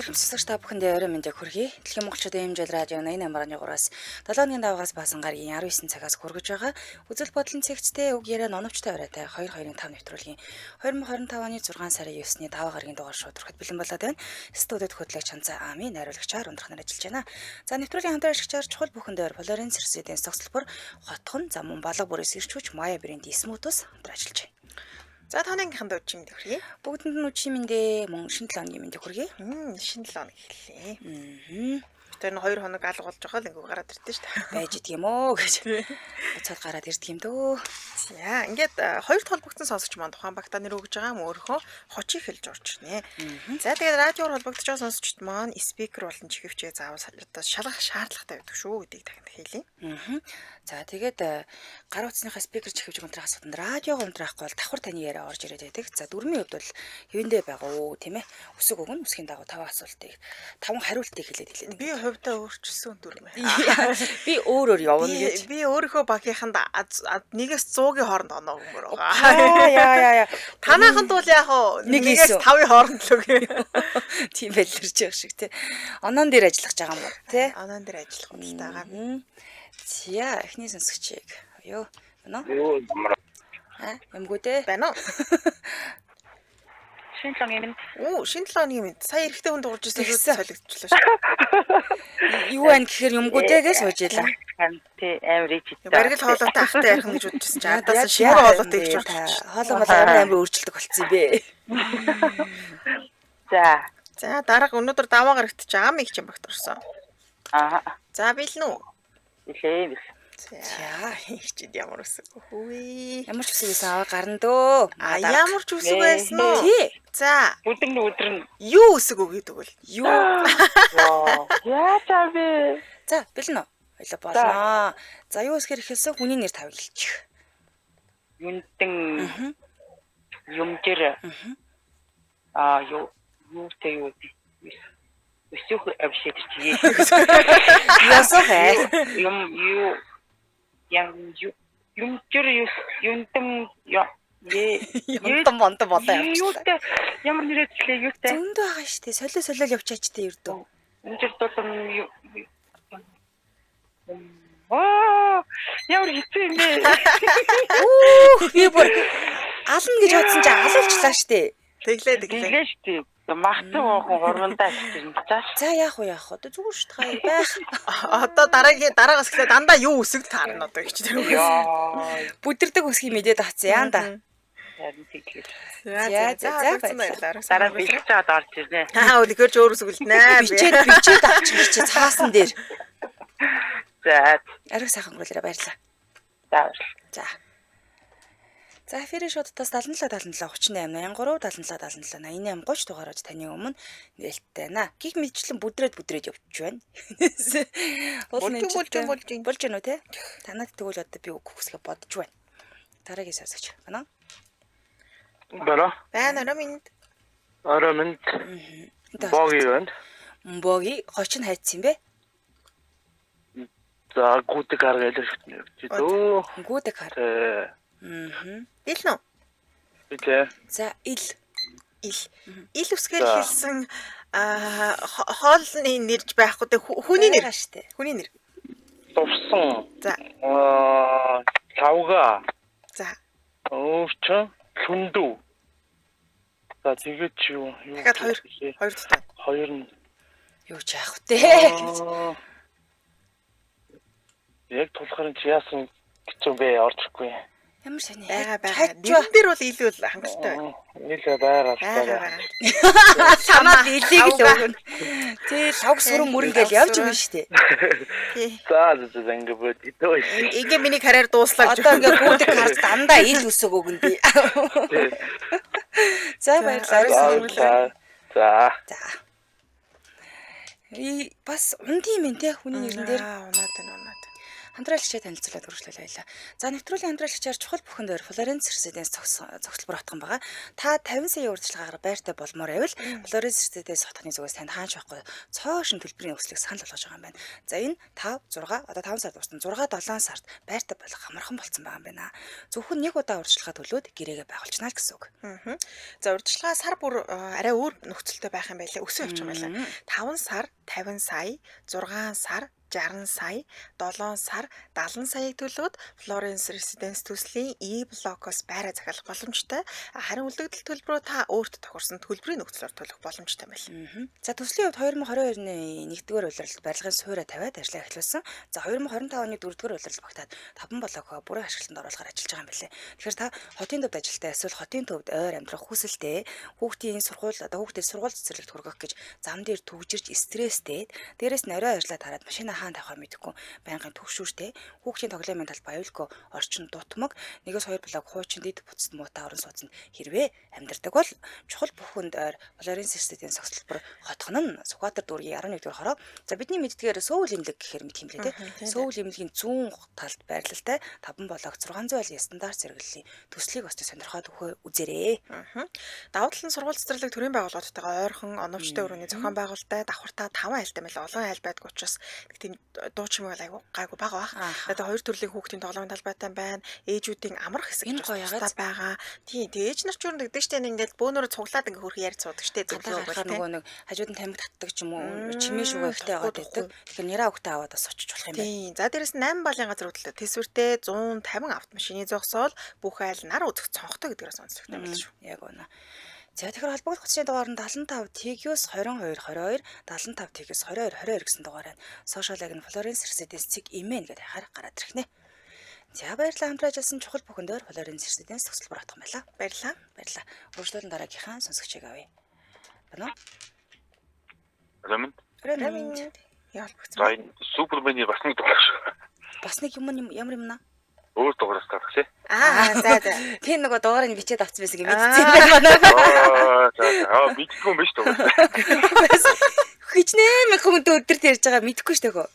Сонсогч та бүхэндээ орой мэндийг хүргэе. Дэлхийн монголчуудын хэмжээл радио 88.3-аас 7-ны даваагаас баасан гарагийн 19 цагаас хүргэж байгаа үзэл бодлон цэгцтэй үг яриа номчтой оройтой 2-2-5 нэвтрүүлгийн 2025 оны 6 сарын 9-ний даваа гарагийн дугаар шууд өрхөд бэлэн болоод байна. Студид хөтлөгч Чанцаа Ами найруулагчаар ундрахнаар ажиллаж байна. За нэвтрүүлгийн хамтран ашигчаар чухал бүхэндээ Флоренц Сэрсэдийн цогцлбор Хотхон замун балга бүрээс ирч хүч Мая брэнд Смутус хамтран ажиллаж байна. За тоонынгийнхан дуу чимэнд хүргэе. Бүгдэнд нь үчимэндээ мөн шинэ 7 өдрийн мэндийг хүргэе. Шинэ 7 хоног эхэллээ. Тэр нь 2 хоног алга болж байгаа л ингээ гараад ирдэ шүү дээ. Байж идэг юм уу гэж. Буцаад гараад ирдэг юм дөө. За ингээд хоёрт холбогдсон сонсогч маань тухайн багтаа нэр өгж байгаа юм өөрийнхөө хочийг хэлж орж ирнэ. За тэгээд радиоор холбогдож байгаа сонсогчд маань спикер болон чихвчээ заавал шалгах шаардлагатай байдаг шүү гэдгийг дахин хэлье. За тэгээд гар утасныхаа спикер чихвч өнтрах асууданд радиог өнтрахгүй бол давхар таны яриа орж ирээд байдаг. За дөрмийн хувьд бол хэвэндээ байгаа уу тийм ээ. Өсөг өгнө үсгийн дагуу 5 асуултыг 5 хариултыг хэлээд хэлээд. Би хувьдаа өөрчилсөн дүрмээ. Би өөрөөр явна гэж. Би өөрийнхөө багийнханд 1-ээс 100-ийн хооронд оноо өгмөр байгаа. Яа. Танаахын тул яг уу 1-ээс 5-ийн хооронд л үгүй. Тийм байлэрч байгаа шиг тий. Оноон дээр ажиллах гэж байгаа юм уу тий? Оноон дээр ажиллах худалдаагаа. За эхний сонсогчийг. Юу? Байна уу? Юу ямар Ямгүй дээ. Байна уу? шинэ лонгийн Шинэ 7 хоногийн мэд. Сая эрэгтэй хүн дуурж ирсэн зүйл солигдчихлоо шүү. Юу байна гэхээр юмгүй дээ гэж сууж ялаа. тий амар ич. Баргил хоолойтой ахтай ярих гэж бодчихсон чинь адаас шинэ хоолойтой гэж бодчихсон. Хоолой мал амар өөрчлөлт болцсон юм бэ. За дараага өнөөдөр даваа гарагт Ами их юм багт орсон. За билнэ үү? Билээ. За ихчид ямар үсэг хөөе. Ямар ч үсэг байсан аваа гарна дөө. Ямар ч үсэг байсан уу? Тий. За Өдөр нь юу үсэг өгье тэгвэл? Юу? яа чавэ. За бэлэн үү? Ойлоо болно. За юу үсгээр ихэлсэн хүний нэр тавилчих. Юнтэн юмжэр юу өсөх авшиг чи. Ясах ээ. Юмжэр юнтэн Юмтан монтон болоо явчихлаа. юутай ямар нэрэлтлээ юутай. Зөндөө байгаа штэ. Солио явчаач тээ ердөө. Юмжэр тулам ямар хэцүү юм бэ? Би бүр ална гэж бодсон чинь алуулчлаа штэ. Тэглээ. Штий. Махтан гурвандаа чинь цааш. За яах вэ? Одоо зүгээр шүү дээ байх. Одоо дараагаас эхлээд дандаа юу үсэг таарна одоо гэж тэр үг. Бүдэрдэг үсгийг мэдээд авцсан яа да. Харин тэглээ. За Дараа бэлж чад орж ирнэ. Өлгөөж өөр үсэг үлднэ. Бичээд авчих чи цаасан дээр. За. Ариг сайхан гүйлэрэ баярлаа. За. За эфирийн шуудтаас 77 38 83 77 77 88 30 дугаараар таны өмнө нээлттэй байна. Гих мэдчлэн бүдрээд явж байна. Болж гэнэ үү те? Танад тэгвэл одоо би үг хүсгээ бодож байна. Дараагийн сонсогч байна. Байна Орой минь. Боги байна. Боги хоч нь хайцсан бэ? За гүдэг харгаа хэлж дөө. Гүдэг хар. Билнэ үү? Билээ. За ил үсгээр хэлсэн хоолны нэрж байхгүй дээ хүний нэр штэ. Хүний нэр. Товсон. За. Лавга. За. Өвч хүндүү. За тэгээд юу? Дахиад хоёр тутаа. Хоёр нь юу ч яах вэ? Яг тулахаар чи яасан гэж юм бэ? Орчихгүй. Ямар сони байгаа. Нэрэн дээр бол илүү хангалттай байна. Нийлээ байгаа. Санаад илийг л өгнө. Тэ лавг сүрэн мөрөнгөл явж өгнө штэ. За ингэ бод идөө. Ингээ миний карьер дууслаа гэж. Одоо ингээ гүдэг хард дандаа ил үсэг өгнө би. За баярлалаа. За. Бас унд юм те хүний нэрэн дээр. Унаад. Хамтраалагчаа танилцуулаад хүргэлээ баялаа. За нэвтрүүлгийн хамтраалагчаар чухал бүхэн дээр Florence Mercedes зогсолбор отхон байгаа. Та 50 сая урьдчилгаагаар байртай болмоор байвал Florence Mercedes хотхны зүгээс танд хаанч байхгүй цоошин төлбөрийн өслийг санал болгож байгаа юм байна. За энэ 5 6 одоо 5 сард дуусна. 6 7 сард байртай болох амархан болцсон байгаа юм байна. Зөвхөн нэг удаа урьдчилгаа төлөөд гэрээгээ байгуулчихна л гэсэн үг. За урьдчилгаа сар бүр арай өөр нөхцөлтэй байх юм байлаа. Өсөө явчих юм байлаа. 5 сар 50 сая, 6 сар 60 сая, 7 сар 70 саяыг төлөөд Florence Residence төслийн E блокоос байраа захиалах боломжтой. Харин үлдэгдэл төлбөрөө та өөрт тохирсон төлбөрийн нөхцлөөр төлөх боломжтой байна. За төслийн хувьд 2022-ны 1-р улиралд барилгын суурь тавиад ажиллаа эхлүүлсэн. За 2025 оны 4-р улиралд багтаад 5 блок бүрэн ашиглалтанд оруулахаар ажиллаж байгаа юм билээ. Тэгэхээр та хотын төвд ажилтаа эсвэл хотын төвд ойр амьдрах хүсэлтэй хүүхдийн сургууль одоо хүүхдэд сургууль цэцэрлэгт хүргэх гэж зам дээр түгжирч стресстэй дээрээс нь орой ажиллаад хараад машина хаан тавихаа мэдэхгүй байнгын төгшүүртэй хүүхдийн тоглоомын талбай аюулгүй орчин дутмаг 1-2 блок хуучин дэд буцад муутай орон сууцнд хэрвээ амьдардаг бол чухал бүхэнд ойр Florence Mercedes зогсолбор хотхон нь Сүхбаатар дүүргийн 11-р хороо. За бидний мэддгээр сөүл имлэг гэхээр мэд юм лээ те. Сөүл имлэгийн зүүн талд байрлалтай 5 блок 600 айлын стандарт зэрэглэлийн төслийг бас сонирхоод үзээрэй. Давуу тал нь сургууль цэцэрлэг төрийн байгууллагуудтайгаа ойрхон оновчтой өрөөний зохион байгуулалттай давхартаа 5 айлтай мэл олон айл байдг учраас тийм дуу чимээ айгу гайгүй бага бах. Одоо 2 төрлийн хүүхдийн тоглоомын талбайтай байна. Ээжүүдийн амрах хэсэг энэ гоё ягаад байгаа. Тийм ээж нар ч юу нэгдэг штэ ингээд бөөнөрө цуглаад ингээ хөрх ярьж суудаг штэ зөвлөө бол нөгөө нэг хажууд нь тамиг татдаг ч юм уу чимээ шугaalтай яваад байдаг. Тэгэхээр нэраа хөхтэй аваад бас очиж болох юм байна. Тийм. За дээрэс 8 балын газар хөдлөлт тэсвэртэй 150 автомашины зогсоол бүх айл нар үзэх цонхтой гэдгээрээ онцлогтой юм байна шүү. Яг үнэ. За тэгэхээр холбогдох хүчний дугаар нь 75 TGS 22 22 75 TGS 22 22 гэсэн дугаараар сошиал аг нь Florence Mercedes цэг имэйл гэдэг хахаар гараад ирэх нэ. За баярлалаа хамтраж ажилласан чухал бүхэндээр Florence Mercedes зогсолбор отох байлаа. Баярлалаа. Баярлалаа. Өөрчлөлтөнд дараагийнхаа сонсогчийг авъя. Бано? Рамин. Яал бүгд. За энэ Супермений бас нэг дугаар шүү. Бас нэг юм ямар юм наа? Өөр дугаараас гарах тий. За. Тэр нөгөө дугаарыг бичээд авсан байсан юм мэдсэн юм байна. За мэдгүй юм биш үү? Хичнээн мэх хүнтэй өдөрт ярьж байгаа мэдхгүй шүү дээ.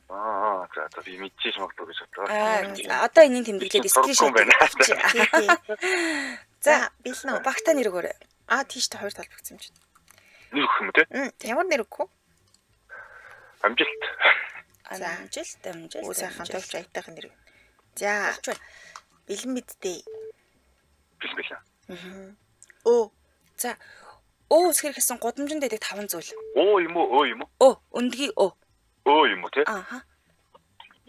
За би мэдчихэж магадгүй гэж бодлоо. Одоо энэний тэмдэглээд скриншот авчи. За бэлнэ. Багтаа нэр өгөөрэй. Тийштэй хоёр талбагцсан юм чинь. Нэр өгөх юм те? Ямар нэр өгөх вэ? Амжилт. Амжилт. Үгүй сайхан төвч аятайхан нэр. За. Бэлэн мэдтэй. Бэлэн. За. Үсгэр гэсэн гудамжинд дэдэг 5 зүйл. Юм уу? Өндгийн өө. Юм уу те?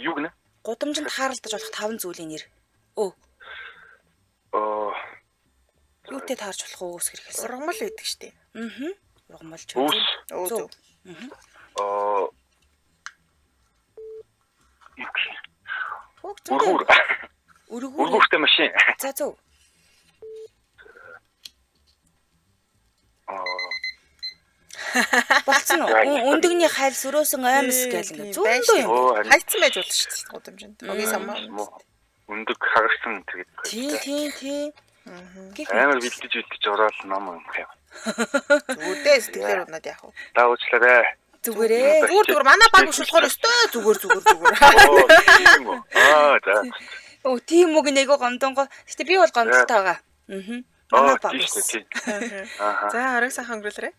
Юу гэнэ? Гудамжинд хаалдаж болох 5 зүйлийн нэр. Юутэй таарч болох уу үсгэр гэсэн? Ургамал байдаг штеп. Ургамал ч. Зөв. Өргөөртэй машин. За зөв. Болцсон уу? Өндөгний хайл сөрөөсөн аймс гэл ингэ зүүндөө юм. Хайцсан байж болно шүү дээ гудамжинд. Огийн самаа. Өндөг хагарсан тэгээд. Тийм. Амар бэлдэж ороод ном юм. Зүгээрээ сэтгэлээр унаад яах вэ? Та уучлаарай. Зүгээрээ. Зүгээр манай баг шулхоор өстой зүгээр. За. Тийм үг нэг гомдонго. Гэтэ би бол гомдолтой байгаа. Манай баг. За орой сайхан өнгөрүүлээрэй.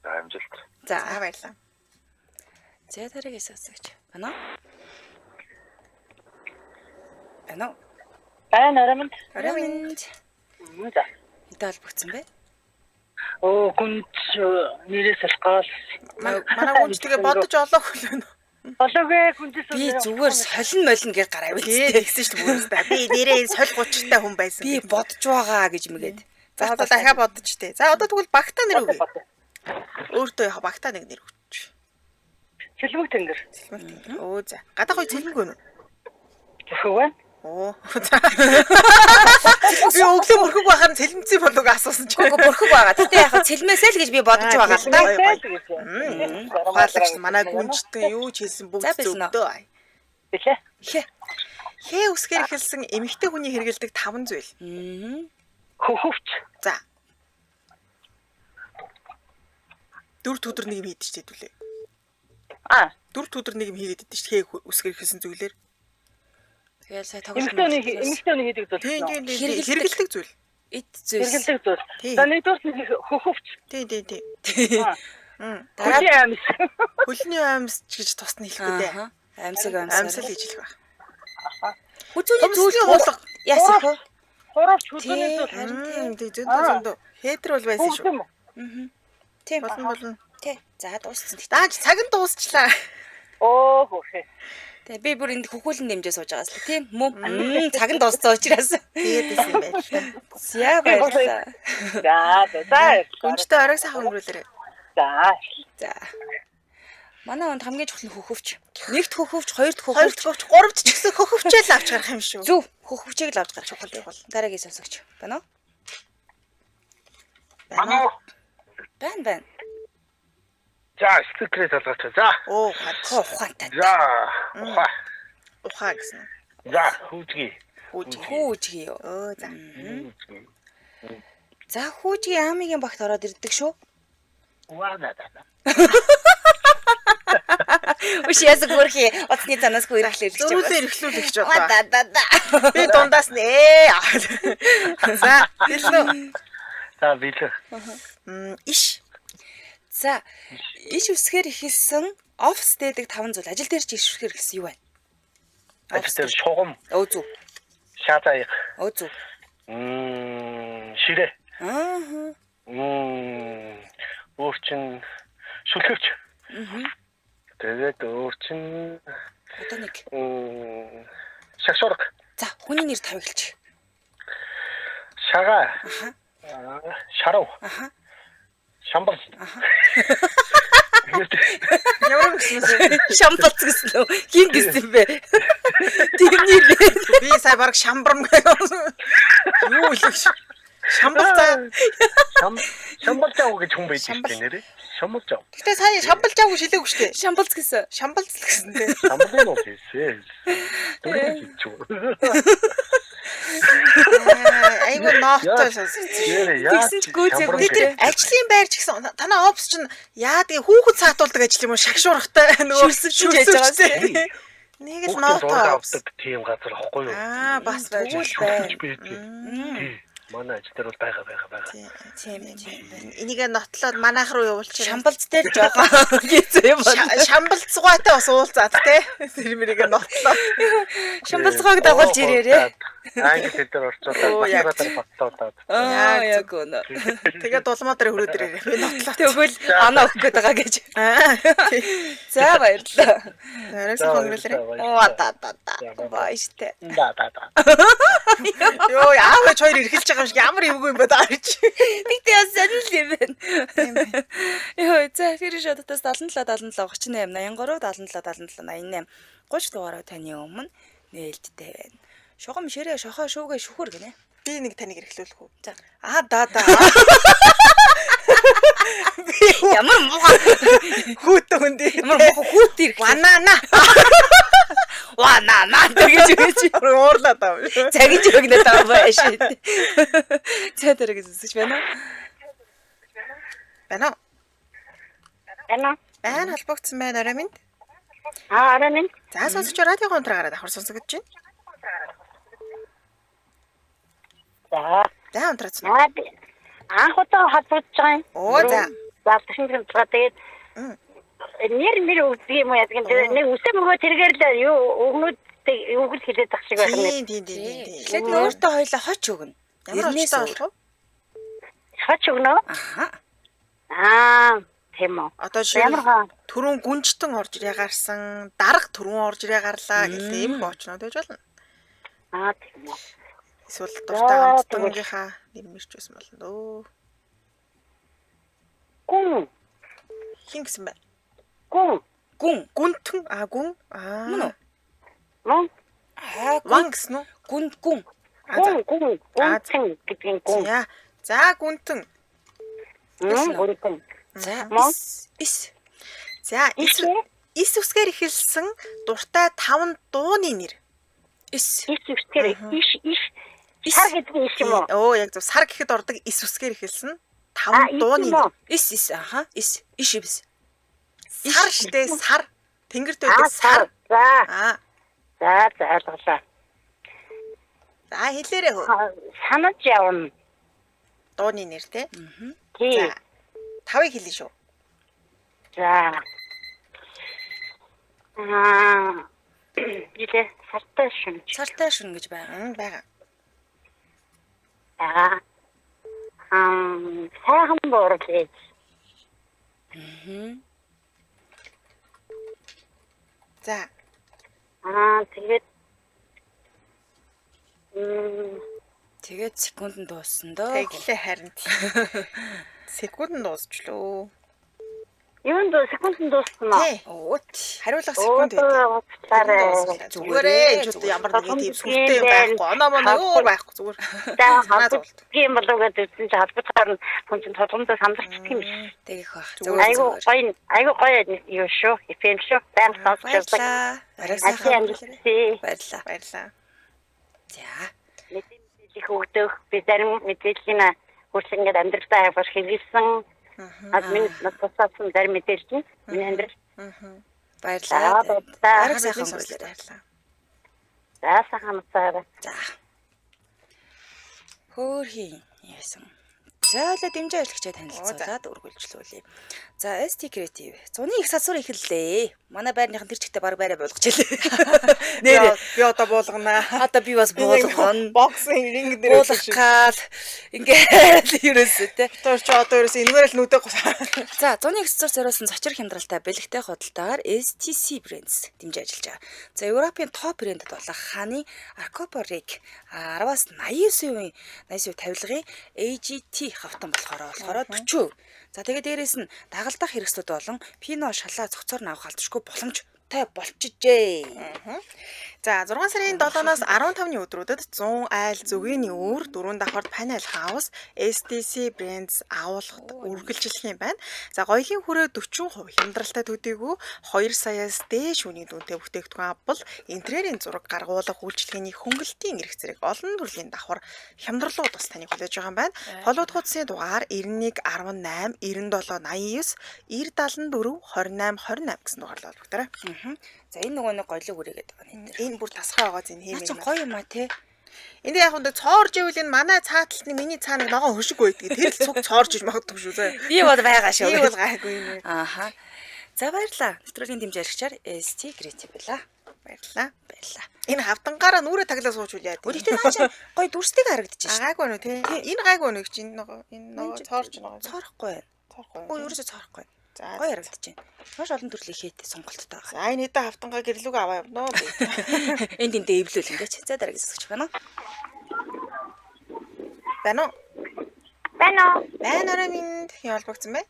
За амжилт. За баярлалаа. За дараагийн сонсогч. Бано? Рамин. За. Хэдэ холбогдсон бэ? Гүнж нэрээс алгаал. Манай гүнж тэгээ бодож олоох хөлөө. Олоогүй гүнжээс би зүгээр солин гэж гараа авчихсан. Тэгсэн шүү дээ бүрээс. Би нэрээ соль гучтай хүн байсан. Би бодож байгаа гэж мэгээд. За одоо дахиад бодож тээ. За одоо тэгвэл багтаа нэр өгье. Өөртөө яха багтаа нэг нэр өгч. Сэлмэг тэнгэр. За. Гадаа хой сэлмэг өнө. Зөвхөн. Би өглөө бүрхэг байхаар цэлмэцэн болов асуусан ч. Үгүй бүрхэг байгаа. Тэгтээ яхаа цэлмээсэй л гэж би бодож байгаа л да. Ухаалагч манай гүнжтэй юу ч хэлсэн бүгд зөвдөө. Хээ үсгээр эхэлсэн эмэгтэй хүний хэрэгэлдэг 5 зүйл. Хөвч. За. 4 өдөр нэг юм хийдэж хэдүүлээ. 4 өдөр нэг юм хийгээд идэв шүү. Хээ үсгээр эхэлсэн зүйлээр. Яа сая тоглож эмэгтэйний хийдэг зүйл. Тийм байна. хэрэгэлдэг зүйл. эд зүйлс. Хэрэгэлдэг зүйл. Тийм. За нэгдүгээр нь хөхөвч. Тийм. Дараа Хөлийн амьс. Хөлний амьс гэж тусна хэлэхгүй дээ. Аха. Амьсаг Амьсал амьсаг. гэж хэлэх байх. Хүзүүний зүйл Төмсгийн уулга. яасан хөө? Хуравч хөдөлгөөний Тий. зүйл. Тийм зөндөө. Хейтер бол байсан шүү. Юм уу? Тийм. Болно. Тий. За дууссан. Дааж цаг нь дуусчлаа. Оо хөөх. Тэгээ би бүр энд хөхүүлэн дэмжээ сууж байгаас л тийм мөн цаг нь дууссан учраас. Тэгээд исэн юм байна. Зя баярлалаа. За. Гүнжтэй оройг сайхан өнгөрүүлээрэй. За. За. Манай онд хамгийн чухал нь хөхөвч. Нэгт хөхөвч, хоёрт Хоёрт хөхөвч. хөвч, гуравт ч гэсэн хөхөвчээл авч гарах юм шүү. Зөв. Хөхөвчийг л авч гарах чухал бол. Дараагийн сонсогч. Байна уу? Манай Байна. за стикерээ залгаач. За. Оо, Ухаантай. За. Ухаа. ухаа гэсэн. За, хүүжги. Хүүжги юу? Оо, за. За хүүжгийн аамигийн багт ороод ирдэг шүү. Уана. Үш ясаг бүрхи оцны цанаас хүү ирэхлээр гэж байна. Зөрүүлээ эрхлүүлэх гэж одоо. Да. Би дундаас нэ. За, хэлнэ. За, билээ. Иш. За иш үсгээр ихэлсэн офс дэдэг 5 зүйл ажил дээр ч иш үсгээр ихэлсэн юу байна? Ажил дээр шугам, Өө зүг. шатаях, Өө зүг. ширээ. Аа. Өөрчин шүлхөвч. Тэгээд өөрчин Одоо нэг. шагшурга, За хүний нэр тав эхэлчих. шага, Аха. шарав, Аха. шамбал. Ямар гэсэн Шамбалц гэсэн үү? Хин гэсэн бэ? Тэрний би сая баг шамбарм гэсэн. Юу л шамбал цаа. Шамбалжаа гэж хүн байдаг тийм нэрээ. Шамбалжаа. Гэтэ сая шамбалжаагүй шилээгүй штэ. шамбалц гэсэн. Шамбалц л гэсэн дээ. Шамбалын уу тийм. Айгу ноохтой сонсогдсон. Тэгсэн ч гүйцээг Бид тэр ажлын байр ч гэсэн танаа офс чинь яадаг хүүхэд цаатуулдаг ажил юм уу шагшуурахтай нөгөө Шүрсэлж яаж байгаа шүрсэлжтэй. Нэг л ноохтой. авдаг тийм газар ахгүй юу? Бас байж Шүрсэлж байдаг. Манай ажил дээр бол байгаа. Тийм. Энийг нотлоод манайх руу явуулчих. Шамбалц дээр жоохон гизээ юм байна. Шамбалцгойтой бас уулзаад те. Тэр мэрийг нотлоо. Шамбалцгааг дагуулж ирээрээ. Англи хэл дээр орчуулаад батар баттаад. Аа яг үнэ. Тэгээд дулмаа дээр хөрөөд ирээрээ. Би нотлоо. Тэгвэл оноо өгөх гээд байгаа гэж. За баярлалаа. Арайсан хонгорлоо. Оо та. Баяжтай. Да. Йоо яавч хоёр эргэлж байгаа юм шиг ямар эвгүй юм бэ даарч. Тэгтээ яа сонирхол юм байна. Йоо за тэр шататаас 77 38 83 77 88 30 дугаараа таны өмнө нээлттэй байна. Шугам ширээ шохоо шүүгээ шүхүр гинэ. Би нэг таныг эргэлүүлэх үү. За. Да. Ямар муухай Хүүтэ хүндээ. ямар муухай хүүт ирэх. Ванана гэж Уурлаад аа. цагиж өгнө таа байш. За тэрэг зүсэж байна. Байна. Эна. Байн холбогдсон байна орой минь. Арай минь. За сонсож радио контрагаараа давхар сонсогдож байна. За унтраац. Анх удаа холбогдож байгаа юм. Оо за. За тэгсэн тэгээд нэр өгдөг юм уу ядгийн нэг үсээ мөгөө тэргээр л юу өгнүүдтэй өгөл хэлээд тах шиг байх юм. Тийм. Тэгэхэд өөртөө хоёлаа хоч өгнө. Ямар Нэрнээс очтой өөр. болох вэ? Хач өгнө. Аха. Тийм үү. Одоо Ямар хаа. түрүүн гүнжтэн орж ирээ гарсан, дарга түрүүн орж ирээ гарлаа гэх ийм боочнод байж болно. Тийм үү. Эсвэл дуртай хамтдангийнхаа нэр мэрч байсан болно дөө. Гүн. Хин гэсэн бэ? Гүн. Гүнтэн гүн. Мөн үү? Мөн. Ван гэсэн үү? Гүн. Гүн гэдгийг гүн. За гүнтэн. Гүн. За Мөн. ис. За ис үсгээр эхэлсэн дуртай 5 дууны нэр. Ис. Үсгээр иш сар гэдэг иш юм уу? Оо яг зөв сар гэхэд ордог ис үсгээр эхэлсэн 5 дууны нэр. Ис. Аха. Ис. Иш. Сар штэ сар. Тэнгэрт байдаг сар. За. За ойлголоо. За хэлээрэй хөө. Санаж явна. Дууны нэр те. Тий. За 5-ыг хэлнэ шүү. За. Илээ сартай шүнж. Сартай шүн гэж байгаа. Байгаа. Аа. Сайхан буурлаж. За Тэгээд Тэгээд секунд нь дууссан доо. тэглээ харин. Секунд нь дуусчлоо. юунд секунд дууссан аа? Тий. Уут. Хариулах секунд Зүгээр. Зүгээрээ чууд ямар нэг тийм сүртэй юм байхгүй. Оноо моноо өөр байхгүй зүгээр. Тийм болов гэдэг чинь халбатгаар нь хүн чинь толгомдоо сандарчдаг юм биш. Тэгэх бах. Айгу гоё юу шүү. Эфэм шүү. Баян сонсож явдаг. Арай сайхан Баярлалаа. баярлаа. Баярлаа. За. Мэдээлэл өгдөг. Би зарим мэдээллийн хурц ингээд амьдралдаа явах хэрэгэлсэн. Админ насгасан зарим мэдээлэл нь миний амьдрал. Баярлаа. Арай сайхан баярлаа. За сайхан цаарай. За. Хөөрхий яасан. За л дэмжээ ажиллагчаа танилцуулаад үргэлжлүүлье. За ST Creative. Зуны их сасур эхэллээ. Манай байрныхан тэр чигтээ баг байраа болгож хэлээ. Нэр би одоо буулгана. Одоо би бас буулгана. Боксинг ринг дээр Буулгах гал ингээд ерөөсөө те. Чи одоо ерөөсөө энэгээр л нүдэ. За зуны их сасур зориулсан цочор хямдралтай бэлэгтэй худалдаагаар STC Brands дэмжиж ажиллаж байгаа. За Европын топ брэндэд болох Ханы Arcoporik 10-аас 89% тавилгын AGT хавтан болохоор 40%. За тэгээд дээрэс нь дагалдах хэрэгслүүд болон пино шалаа цогцоор авах алдаршгүй боломжтой болчихжээ. За 6 сарын 7-наас 15-ны өдрүүдэд 100 айл зүгийн өөр 4 давхар Panel House STC Brands агуулгад үргэлжлэх юм байна. За гоёлын хүрээ 40% хямдралтай төдийгүй 2 саяас дээш үнийн дүнтэй бүтээгдэхүүн авбал интерьерийн зураг гаргуулах үйлчилгээний хөнгөлтийн эрх зэрэг олон төрлийн давхар хямдралууд бас таныг хүлээж байгаа юм байна. Холууд хуудасны дугаар 91 18 97 89 9074 28 28 гэсэн дугаарлал бүгдээрээ. За энэ нөгөө нэг гоёлог үрээгээд байгаа нэ. Энэ бүр тасгай байгаа зин хэмээн. Наач гоё юм а те. Энд яг хүнд цоорж ивэл энэ манай цааталтны миний цааныг ногоон хөшиг байдаг. Тэр л цуг цоорж иж магадгүй шүү заа. Би бол байгаа шүү. Би бол гайгүй юм. Ааха. За баярлаа. Нэвтрүүлгийн дэмжээ хэрэгчээр ST Creative байла. Баярлаа. Баярлаа. Энэ хавтангаараа нүрэ таглаа суучвал яа. Өөртөө наач гоё дүрстэйг харагдаж шээ. Гайгүй нөө тий. Энэ гайгүй нөө чи энэ ногоо цоорж ногоо. Цоорохгүй байна. Цоорхгүй. Өө ерөөсөө цоорохгүй. За Гоё харагдаж байна. Маш олон төрлийн хийтэй сонголттой байгаа. За энэ хэдэн хавтангаа гэрлүүг аваа явнаа. Энд тэнтэй эвлүүл ингэж. За дараагийн зөвсөж байна уу? Байна уу? Байна уу? Байна орой минь ял багцсан бэ?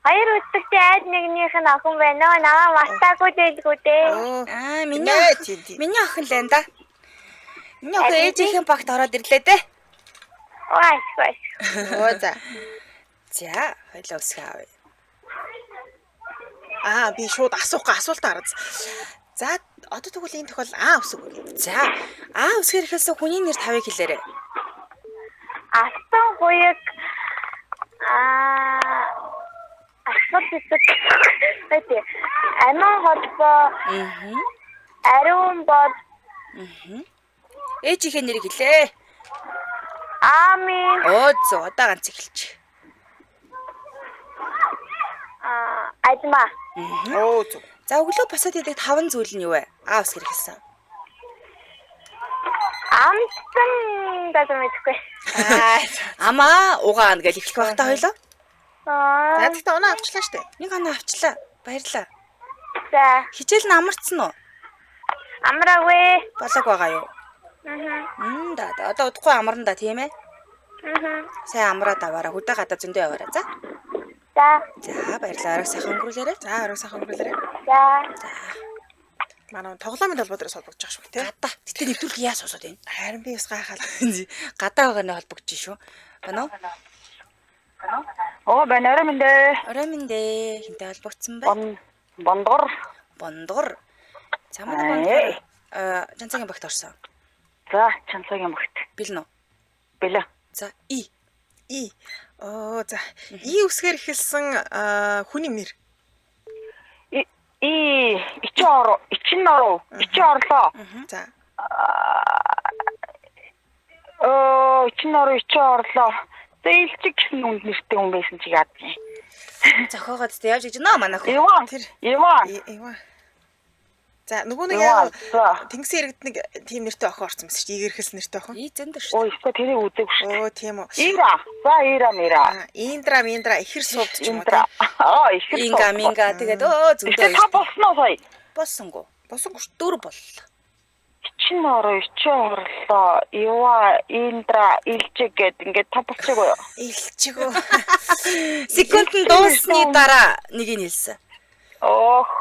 Хоёр өдөртөө айд нэгнийх нь охин байна уу? Наваа мартаагүй дэлгүү дээ. Миний охин л энэ да. Миний охин ээжийнхэн багт ороод ирлээ дээ. Ой. Оо за. За, хоёлаа өсгөө авъя. Би шууд асуулт аргац. За одоо тэгвэл энэ тохиол өсөг үгүй. За, өсгөр ихэлсэн хүний нэр 5-ыг хэлээрэй. Астан гоёг асуулт хэвчээ. Аман холбоо. Ариун бод. Ээжийнхээ нэрийг хэлээ. Ами. Зөө одоо ганц эхэлчих. Ажма. Зөө. За өглөө босоод идэг 5 зүйл нь юу вэ? Өсгөр ихэлсэн. Амтан гэдэг мэдэхгүй. Амаа угаана гэж эхлэх багтаа хоёлоо. За тэгтээ унаа авчлаа штэ. Нэг оноо авчлаа. Баярлаа. За. Хичээл нь амарцсан уу? Амраагүй. Болоог байгаа юу? Да. Одоо удахгүй амарна да тийм ээ? Сайн амраад аваараа хөдөө гадаа зөндөө яваарай. За. За баярлалаа. Арга сайхан өнгөрүүлээрэй. За. Манай тоглоомын талбай дээрээс холбогдож байгаа шүү тий. Гадаа. Тэгтээ нэвтрүүлэг яа суусаад байна? Харин би бас гайхаад. Гадаа байгааны холбогдож шүү. Байна уу? Байна орой минь дээ. Орой минь дээ. Хинтэй холбогдсон бай. Бондгор. Замаа Жанцагийн багт орсон. За, Жанцагийн багт. Бэлнэ үү? Бэлээ. За, И. За. И үсгээр эхэлсэн хүний нэр. Ичин орлоо. За. Чин ороо ичээ орлоо. Зээлчиг гэсэн үнд нэртэй хүн байсан чи яад. Зохиогоод тэ яаж гэж нөө манайх. Иван. Иван. Иван. За нөгөө нэг яг Тэнгисийн иргэд нэг тийм нэртэй охин орсон байсан шүү дээ. Игэрхэс нэртэй охин. Зөндөө шүү. Ой, ихтэй тэрийг үзээгүй шүү. Оо тийм үү. Ира. За Ира. Индра ихэр сувд ч юм уу. Ихэр. Минга тэгээд зөндөө Та шүү. болсноо сая. Боссонгүй. Босонгүй шүү. 4 боллоо. Чин ороо ичээ орлоо. Ива, Индра, Илчиг гэд ингээд та болчихгүй юу? Илчигөө. Секундын дууссаны дараа нэгийг хэлсэн. Оох.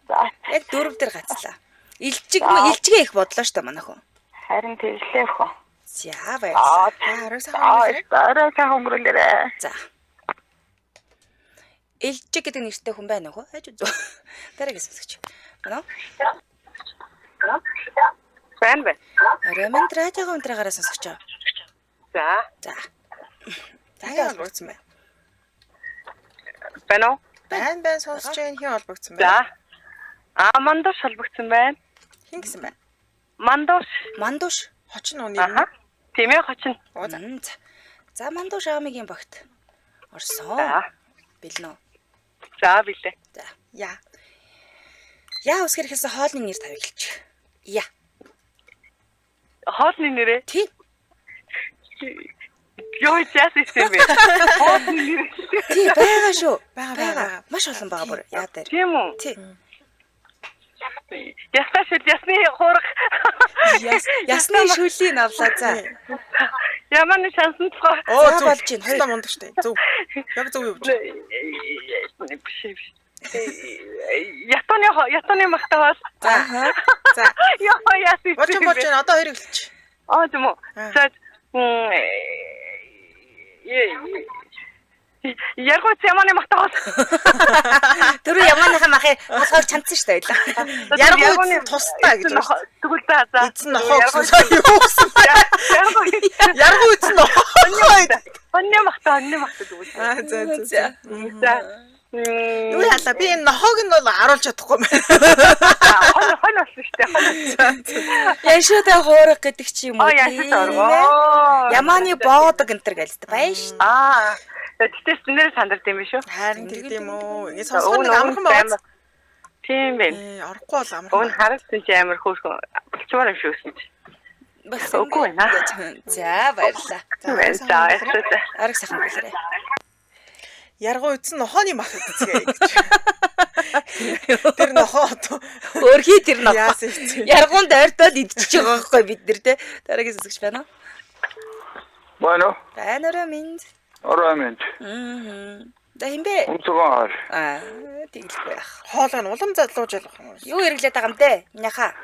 За Яг 4 дээр гацлаа. Илчигээ их бодлоо шүү дээ манайхан. харин тэрлээ хөө. За баярлалаа. Арай сайхан. Арай сайхан өнгөрүүлээрэ. За. Илчиг гэдэг нэртэй хүн байна уу? Хайж үзв. Дараагийн сонсогч. Байна уу? Байна. Роман радиогоо өнтраагаараа сонсогч. За. За. Хин олбогдсон байна. Байна уу? Байн сонсож байгаа хин олбогдсон За. байна. Мандууш холбогдсон байна. Хин гэсэн байна. Мандууш. Хочин уу нэр нь? Тийм ээ хочин. За Мандууш амигийн багт орсон. Бэлнэ. За билээ. За. Яа үсгэр хэлсэн хоолны нэр тавь хэлчих. Хоолны нэрээ. Тийм. Ёо час юм бэ. Хоолны нэр. Тийм байгаа шүү. Бага. Маш олон байгаа бүр. Яа дээр. Тийм үү? Тийм. Ясны хураг. Ясны шүлийн авлаа за. Ямар нэг шансан тохоо. За болж байна. Хоёроо мундаг штэ. Зөв. Яг зөв юу. Ятоны махтавал. За. Яа яасан. Болж одоо хоёрыг хэлчих. Тийм үү. За Яргуу яманы махтавал. Тэр ямааныхаа махыг хасгаар чанцсан шүү дээ. Яргуу тусдаа гэж байна. Тэгвэл за. Эзэн нохоо гэсэн юу гэсэн бэ? Яргуу эзэн нохоо. Онны махтаа тэгвэл. За. За. Юу яалаа би энэ нохоог нь бол харуулж чадахгүй байна. Хон болсон шүү дээ. Яшаатай хуурах гэдэг чи юм уу? Ямааны боодог энтер гэлтэй байна шүү. Тэтэс нэр сандард юм биш үү? Харин тийм үү. Энэ сонсгоо нэг амархан байна. Тийм байна. Орохгүй бол амархан. Өн харагдсан чи амар хөөрхөн болчмаар юм шүүсэн чи. Үгүй байна. За баярлалаа. За. Арга сайхан билэрэ. Яргуу эзэн нохооны мах үзьгээ гэж. Тэр нохоо Өөрхий тэр нохоо. яасан хэвчээ. Яргуунд ойртоод идчихэж байгаа байхгүй бид нар те. Дараагийн сонсогч байна уу? Байна уу? Байна минь. Оромент. Да химбэ. Унцгаар. Тэгэлгүй яах. Хоолой нь улам залууж ялах юм. Юу хэрэглээд байгаа юм те? Миняха.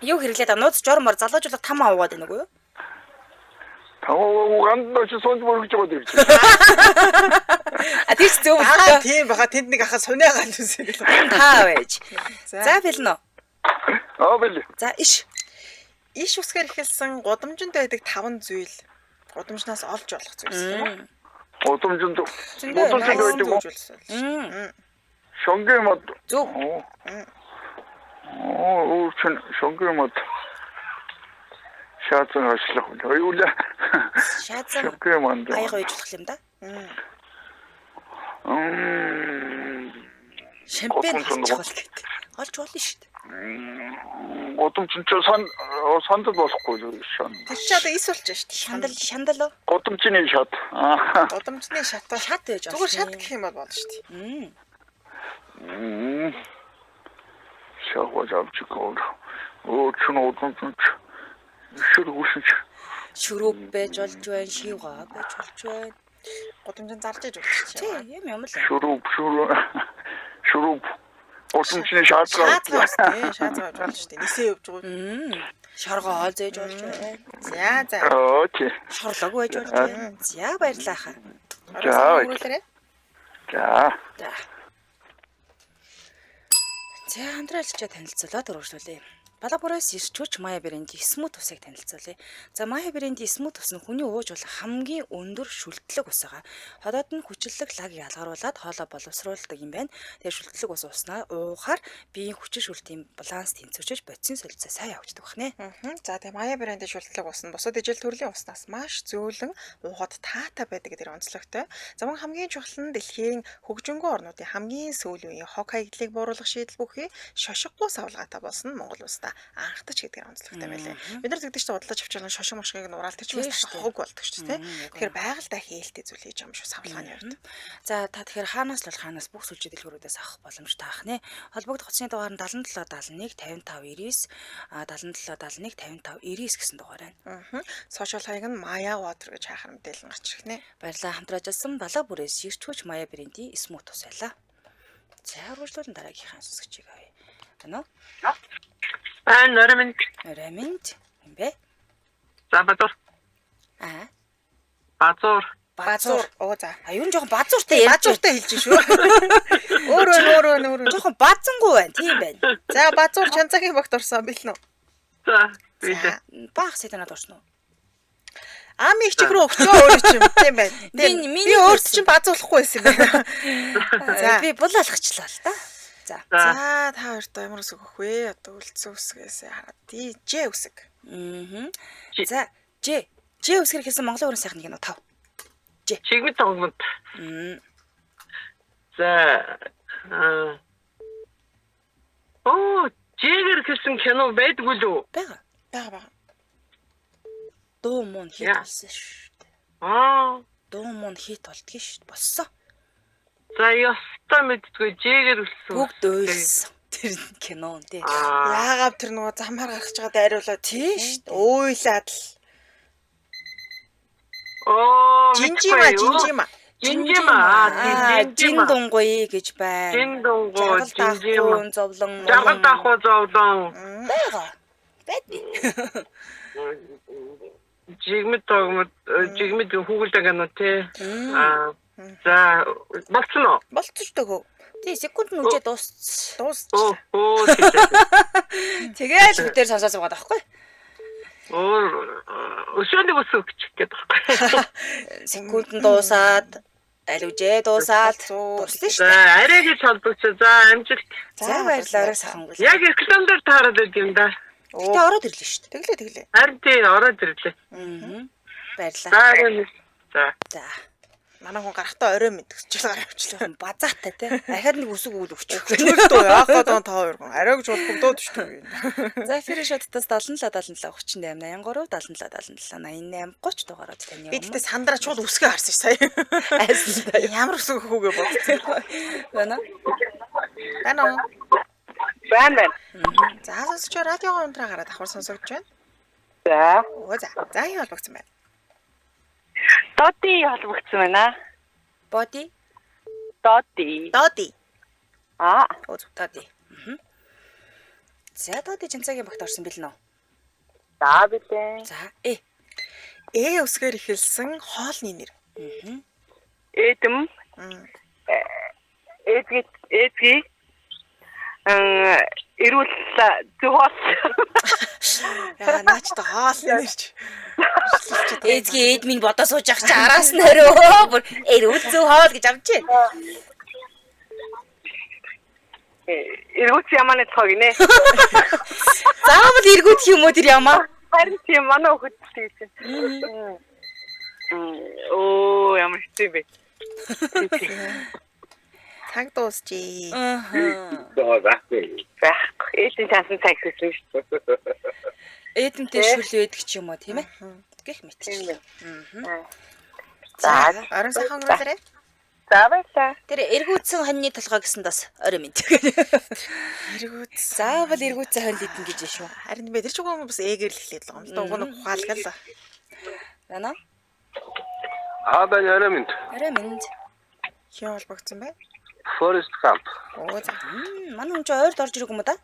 Юу хэрэглээд байгаа? Нууц жормор залуужуулах там аваад байна уу юу? Гандч сонж бүргэж байгаа гэж. Тийч зөв Аа тийм баха тэнд нэг ахаа суниагаал үсэ гэл. Таа байж. За бэлнэ. Бэл. За иш Үсгээр ихэлсэн гудамжинд байдаг 5 зүйл. Гудамжнаас олж болох зүйлс тийм үү? Гудамжинд. Байдаг үү? Шонгийн мод. зөв. Чин шонгийн мод. Шаацсан ажиллах юм. Хоёулаа. Шаацсан. Шонгийн мод. Аяга үйжлэх юм да. Шампань олж гэдэг. Олж болно шүү дээ. Гудамжинд сандал болохгүй л шан. Тэр чи одоо ис болж шүү дээ. Шандал уу? Гудамжны шат. Гудамжны шат байж зүгээр шат гэх юм бол болно шүү дээ. Шахаж авчихгүй. Чин гудамжинд шүрүүп байж болж байна, шивгаа байж болж байна. Гудамжинд зарж иж болж байна. Тийм юм л. Шүрүүп. Гудамжны шаацгаа. Шаацгаа болж шүү дээ. Нисээ өвж байгаа. Шоргоо зээж болж байна. За. Окей. Шорлог байж болж байна. За баярлаа хаа. За. За хамтралчаа танилцуулаад өргөжлүүлье. Балабураас ирчүүч Мая брендийн смут усыг танилцуулъя. За Мая брендийн смут ус нь хүний ууж болох хамгийн өндөр шүлтлэг ус байгаа. Ходоод нь хүчлэг лагийг ялгаруулад хоолой боловсруулдаг юм байна. Тэгээ шүлтлэг ус уснаа уухаар биеийн хүчин шүлтийн баланс тэнцвэрчж бодисын солилцоо сайн явагддаг байна. За тэгээ Мая брендийн шүлтлэг ус нь бусад ижил төрлийн уснаас маш зөөлөн уухад таатай байдаг гэдэг онцлогтой. За мөн хамгийн чухал нь дэлхийн хөгжингөө орнуудын хамгийн сүүлийн үеийн хог хаягдлыг бууруулах шийдэл бүхий шошиггүй савлгаатай болсон Монгол улстай анхдаж гэдгээр онцлогтой байлаа. Бид нар тэгдэж бодлож авчирсан шошиг мошгийг нураалдаг ч бас хог болдог ч тийм. Тэгэхээр байгальтай хээлтэй зүйл хийж байгаа юм шүү савлгааны хувьд. За та тэгэхээр хаанаас л бол хаанаас бүх сүлжээ дэлгүүрүүдээс авах боломжтой байх нэ. Холбогдох утасны дугаар нь 7771 5599 7771 5599 гэсэн дугаар байна. Сошиал хаяг нь Maya Water гэж хайхаар мэдээлэл гарч ирэх нэ. Баярлалаа хамтран ажилласан балаа бүрээс ирчүүч Maya брендийн смут ус байлаа. За үргэлжлүүлэн дараагийнхаа сонсогчийг авъя. Тэнэ? Нөрмөнд. Нөрмөнд юм бэ? За базар. Базар. Базуур. Оо за. Юу н жоохон базууртай ярьж базууртай хэлж шүү. Өөрөө. Жоохон базангуй байна. Тийм байна. За базуур чанцагийн багт орсон бэлнэ үү? За. Бид. Баах сэтэнад орсон уу? Ами их рүү өгчөө өөрөө чим тийм байна. Би өөрт чинь базуулахгүй байсан юм байна. За би булаалгачлаа л та. За та хоёртоо ямар ус өгөх вэ? Одоо үлдсэн үсгээс хараад Ж үсэг. За Ж үсгэр хэлсэн Монголын өрн сайхны кино 5. Чигмэд тогломт. За. Жигэр хэлсэн кино байдгүй л үү? Бага. Дуу мөн хит болсон шүү дээ. Дуу мөн хит болдгийг шүү дээ. Болсон. За ёстой мэдтгүй жигээр үлсэн. Бүгд уйлсан. Тэр кино тий. Яагаад тэр нөгөө замаар гаргаж байгаа дайруулаа тий шүү дээ. Уйлаад л. Жинжима. Жин дунгуй гэж байна. Жин дунгуй, жинжима. Зовлон. Жаргал таах зовлон. Бага. Бэд. Жигмэд тогломт, жигмэд хүүгэлдэг гэнэ тий. За болцсон уу? Болцсон шүү дээ. Тий, секунд нь үжээ дууссан. Тэгээл бүтээр сонсоод байгаа байхгүй? Өшөөний ус өгч гээд байгаа. Секунд нь дуусаад, аль үжээ дуусаад дууссан шүү дээ. За, арай гэж холбогдсон. За, амжилт. За, баярлалаа сайхан гүйл. Яг рекламаар таарад байд юм да. Гэтэ ороод ирлээ шүү дээ. Тэглээ. Харин тий, ороод ирлээ. Баярлалаа. За. Манай хүн гарахтаа орой мэдгсэж гараа авчлаа. Базаатай тий. Ахаад нэг үсэг үл өгчих. Төлтөө яах гэдэг та хоёр хүн. Арай гэж болохгүй шүү дээ. За эфир шоттоос 77 38 83 77 77 88 30 дугаараар тань. Би тэгтээ сандраа чууд үсгээ харсан ш сая. Айстай. Ямар үсэг хөөгээ бодсон. Байна. Байна. За сонсогч радиогоо унтраа гараад давхар сонсогч байна. За. За юу холбогдсон байна? Доди холбогдсон байна. Боди. Доди. Доди. Доди. За доди жинцагийн багт орсон бэлнэ үү? За билээ. За Үсгээр эхэлсэн хоолны нэр. Эдэм. Эдги. Эрүүл зөөхөл. Яа наач та хоолны нэрч. Эзги эдмийн бодоо сууж ах чи араас нь өрөө бүр эрүүл зүү хоол гэж авч чи. Эргүүц ямаа цог нэ. Заавал эргүүт юм уу тэр ямаа? Харин тийм манай хөхөд тийм. Ямар хэцүү бэ? Цаг дуусчи. Байхгүй. Эдийн цаасан цаг хийсэн шүү дээ. Эдэмтэй шүл байдаг ч юм уу тийм ээ? Гэх мэтчлээ. За орон сайхан өнгөрөөрэй. За баярлаа. Тэр эргүүцсэн хоньны толгой гэсэнд бас орой мэд. Заавал эргүүцсэн хонь лидэн гэж шүү. Харин бид тэр ч үгүй бас ээгээр л хэлээд байгаа юм л да. Уг нь ухаалгал. Байна. Байна орой мэд. Орой мэд. Хин холбогдсон бай. Forest Camp. За. Манай хүн ч ойрд орж ирэх юм уу да?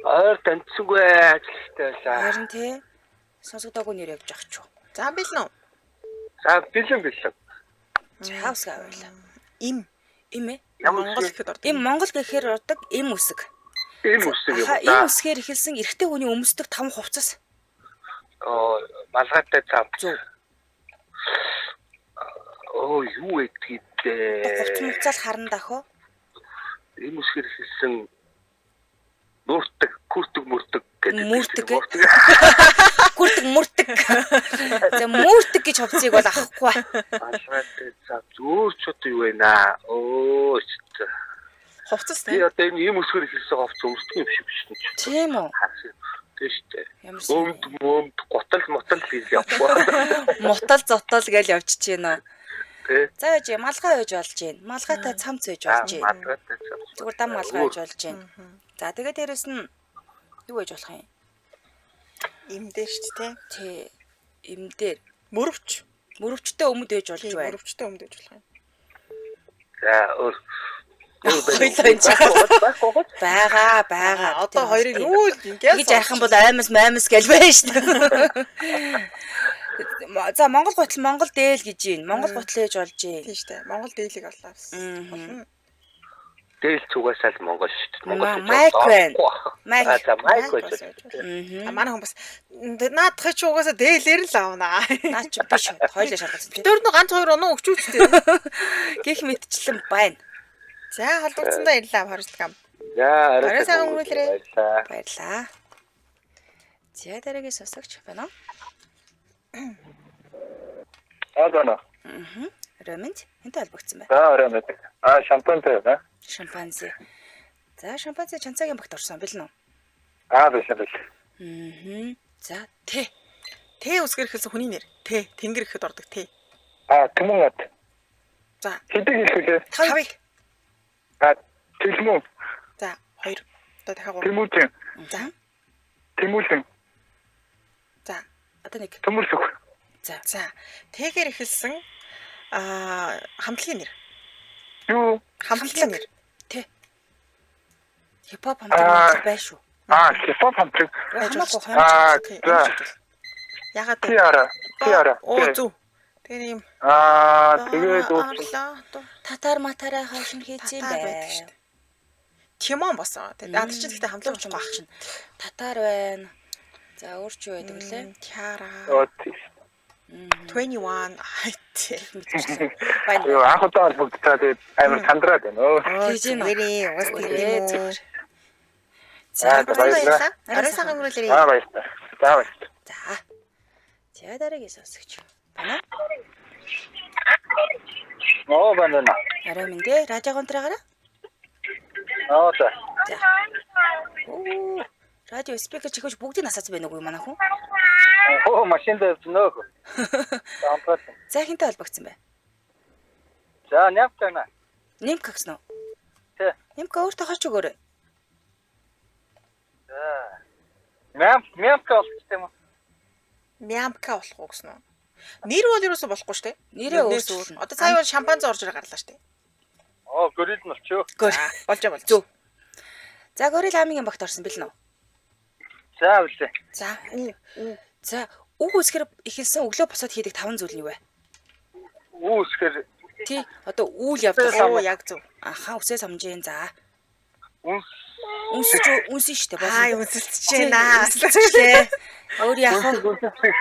Ойр таньцгүй ажилттай байлаа. Харин тий. Сонсогдоогүй нэр явж ах ч. За бэлэн үү? За бэлэн. Чаавсгаа байлаа. Им ээ? Монгол гэхэд ордог. Им Монгол гэхээр ордог им үсэг. Ийм үсэг юм Аха, да. энэ үсгээр эхэлсэн эрэгтэй хүний өмсдөг 5 хувцас. Малгайтай цав. Зөв. Юу гэдгийг Хувцал харна дахо. ийм үсгээр хэлсэн нууртаг, күртэг мөртөг гэдэг. Мөртөг. Гүртэг мөртөг. За мөртөг гэж хувцсыг бол авахгүй. Малгайтай цав зөөр ч одоо юу вэ наа. Хувцас Би тийм. одоо энэ ийм үсгээр хэлсэн хувц өмсдөг юм шиг биш үү? Тийм үү? Тийм шүү дээ. Ямар сайн. Өмд готал хийж явахгүй. Мутал зотол гэж явчихж байна. Тэ. За яж малгай байж болж байна. Малгайтай цамц байж болж байна. Малгайтай цав. Зүгээр дам малгай байж болж байна. За тэгээд дээрэс нь юу байж болох юм? Имдэр шүү дээ. Тий. Имдэр Мөрөвч. мөрөвчтэй өмд байж болж Тийм, байна. мөрөвчтэй өмдөж болох юм. За өөр Бага. Одоо хоёрыг юу л ингэж Гэж ярих юм бол аймас гэж байна шүү дээ. За Монгол гутал Монгол дээл гэж юм. Монгол гутал ээж болж тийм байна. шүү дээ. Монгол дээлийг олоо. дээл цугасаал Монгол шүү дээ. Майк байна. Майк. За майк байж. Манай хүн бас наадах чи угаасаа дээлэр л авнаа. Наа чи биш хоёлоо шалгасан тийм. Дөр нь ганц хоёр оноо өгчүүлсэн. Гэх мэтчлэн байна. За холбогдсондоо ирлээ хорсдгам. За Арай сайхан өнгөрүүлээрэй. Баярлаа. За дараагийн сонсогч байна уу? Адана. Ромент энтэй холбогдсон байна. Ромент. Шампантай байна. Шампанзе. За шампанзе чанцаагийн багт орсон бил нөө. Биш. За тэ. Тэ үсгэр хэлсэн хүний нэр. Тэ тэнгэр гэхэд ордог тэ. Түмэнат. За Хэдэг хэлээ. тавыг. Тэлмүү. За 2. Одоо дахиад 3. Тэмүүтэн. За. Тэмүүлэн. За. Одоо нэг. Төмөрсөх. За. Тэгээр эхэлсэн хамтлагийн нэр. Юу? Хамтлагийн нэр. Тэ. Хипхоп хамтран байх шүү. Хипхоп хамтран. Хамаагүй За. Ягаад Тиара. зү. Тэр юм. Тэгээд татар матараа хашин хийцэн бай. Тимон босон. Тэгээд наад чи гэхдээ хамтлаг ч юм баг чинь. Татар байна. За өөр ч юу байдаг лээ? Тиара. 21. Байна. Юу анх удаа холбогдчихаа тэгээд амар сандраад байна. Тэгж юм. Гэрээ уус тийм үү. За баярлалаа. Арай сайхан өнгөрүүлээрэй. Баярлалаа. За. За дараагийн сонсогч. Байна. Байна. Арай мэндэ радио гонтраагаараа. За. За. Оо. Радио спикер чихэж бүгдийг насааж байна уу манай хүн? Машинд нөөх. За хинтээ холбогдсон бай. За, нявтана. Нимка гэсэн үү? Тэ. Нимка өөртөө харч өгөөрэй. За. Мямка болчихсон юм. Мямка болох уу гэсэн үү? Нэр бол юусоо болохгүй шүү дээ. Нэрээ өөрсдөө. Одоо цаавал шампанз орж ирээ гарлаа шүү дээ. Горил нь болчихё. Болж. Зүг. За горил амигийн багт орсон бил нөө. За, үлээ. За. За үг үсгэр эхэлсэн өглөө босоод хийдэг 5 зүйл нь юу вэ? Үүсгэр Тий. Одоо үйл явдал. Оо яг зөв. Аха үсээ самжийн за. үнс Үнсэн штэ Үнсэлж байна. Үнсэлжлээ. Өөр яах вэ?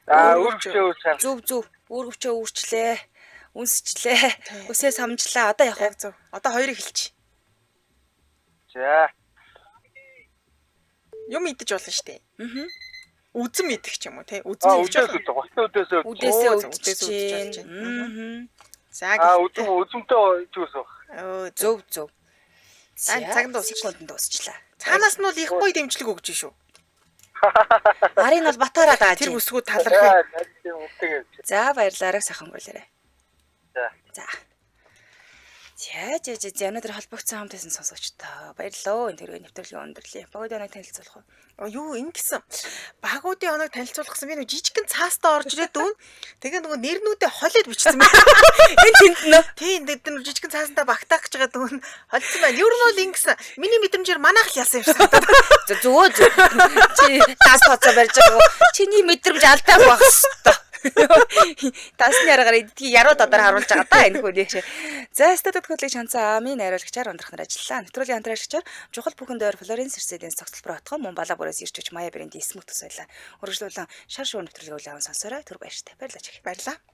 Үрчээ. Зүв. Үүргэвчээ үүрчлээ. Үнсчлээ. Үсээ самжлаа. Одоо яах вэ? Яг зөв. Одоо хоёрыг хэлчих. За. Юм идэж болно шүү дээ. Үзэн идэх ч юм уу те. Үдээсээ. Үдээсээ үдчихэж байна. За. Үзэмтэй juice. Зөв. Цагт секунд дуусчлаа. Цаанаас нь бол их гоё дэмжлэг өгч шүү. Арийн бол батаараа дааж. Тэр бүсгүүд талархаа. За баярлалаа сайхан өнгөрүүлээрэй. За. За өнөөдөр холбогдсон хамтайсан сонсогчдоо баярлалаа. Энэ төрөний нэвтрүүлгийн өндөрлөе. Багуудын оног танилцуулах уу? Юу ингэсэн. Багуудын оног танилцуулах гэсэн би нэг жижигхэн цаастаа орж ирээд дүүн. Тэгээ нөгөө нэрнүүдээ холиод бичсэн байна. Энэ тэнд нөө. Тийм нэг жижигхэн цаасандаа багтаах гэж байгаа дүүн холцсон байна. Юу нь бол ингэсэн. Миний мэдрэмжээр манайх л ялсан юм шиг санагдаад. Зүгөө. Чи тас хоцоо барьж байгаа. Чиний мэдрэмж алдаах байх хэвээр. Тасны аргаар эдгий яруу додор харуулж байгаа да энэ хүн яаш. За студид хөтлөг шанцаа амын найруулагчаар ундрах нар ажиллаа. Нэвтрүүлгийн хамтрагчаар чухал бүхэн дээр Флоренс Мерседес цогцлбор отгоо мөн балаа бүрээс ирж Мая брэнд эсмүт тусайлаа. Өргөжлүүлэн шар шуур нэвтрүүлгээ үлээн сонсороо түр баяртай. Баярлалаа. Баярлалаа.